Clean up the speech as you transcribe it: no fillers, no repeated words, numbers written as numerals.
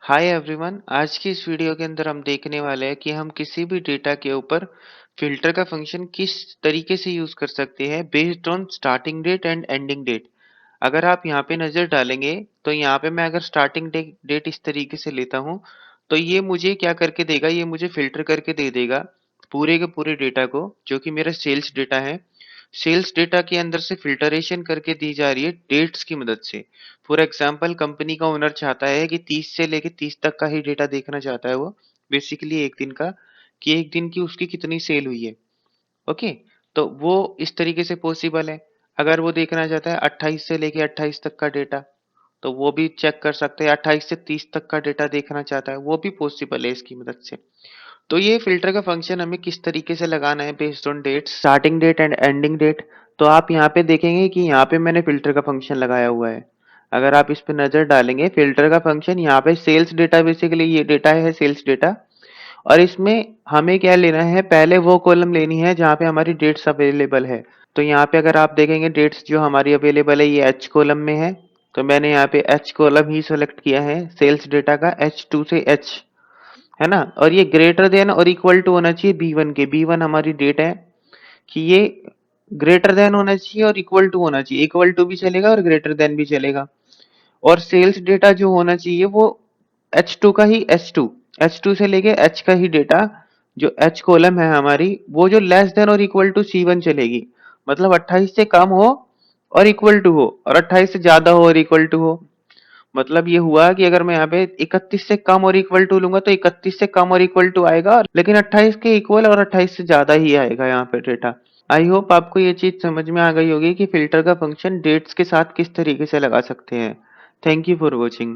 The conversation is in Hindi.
Hi everyone. आज की इस वीडियो के अंदर हम देखने वाले हैं कि हम किसी भी डेटा के ऊपर फिल्टर का फंक्शन किस तरीके से यूज कर सकते हैं based on starting date and ending date. अगर आप यहाँ पे नजर डालेंगे तो यहाँ पे मैं अगर स्टार्टिंग डेट इस तरीके से लेता हूँ तो ये मुझे क्या करके देगा, ये मुझे फिल्टर करके दे देगा पूरे के पूरे डेटा को, जो कि मेरा सेल्स डेटा है। सेल्स डेटा के अंदर से फिल्टरेशन करके दी जा रही है डेट्स की मदद से। फॉर एग्जाम्पल कंपनी का ओनर चाहता है कि 30 से लेके 30 तक का ही डेटा देखना चाहता है वो, बेसिकली एक दिन का, कि एक दिन की उसकी कितनी सेल हुई है। ओके, तो वो इस तरीके से पॉसिबल है। अगर वो देखना चाहता है 28 से लेके 28 तक का डेटा, तो वो भी चेक कर सकते हैं। 28 से 30 तक का डेटा देखना चाहता है, वो भी पॉसिबल है इसकी मदद से। तो ये फिल्टर का फंक्शन हमें किस तरीके से लगाना है based on date, starting date and ending date. तो आप यहाँ पे देखेंगे कि यहाँ पे मैंने फिल्टर का फंक्शन लगाया हुआ है। अगर आप इस पे नजर डालेंगे, फिल्टर का फंक्शन यहाँ पे सेल्स डेटा, बेसिकली ये डेटा है सेल्स डेटा। और इसमें हमें क्या लेना है, पहले वो कॉलम लेनी है जहाँ पे हमारी डेट्स अवेलेबल है। तो यहाँ पे अगर आप देखेंगे डेट्स जो हमारी अवेलेबल है ये एच कॉलम में है। तो मैंने यहाँ पे एच कॉलम ही सेलेक्ट किया है सेल्स डेटा का, H2 से H, है ना। और ये ग्रेटर देन और इक्वल टू होना चाहिए B1 के। B1 हमारी डेट है कि ये ग्रेटर देन होना चाहिए और इक्वल टू होना चाहिए। इक्वल टू भी चलेगा और ग्रेटर देन भी चलेगा। और सेल्स डेटा जो होना चाहिए वो H2 का ही H2, H2 से लेके H का ही डेटा, जो H कॉलम है हमारी, वो जो लेस देन और इक्वल टू C1 चलेगी। मतलब 28 से कम हो और इक्वल टू हो, और 28 से ज्यादा हो और इक्वल टू हो। मतलब ये हुआ कि अगर मैं यहाँ पे 31 से कम और इक्वल टू लूंगा तो 31 से कम और इक्वल टू आएगा, लेकिन 28 के इक्वल और 28 से ज्यादा ही आएगा यहाँ पे डेटा। आई होप आपको ये चीज समझ में आ गई होगी कि फिल्टर का फंक्शन डेट्स के साथ किस तरीके से लगा सकते हैं। Thank you for watching.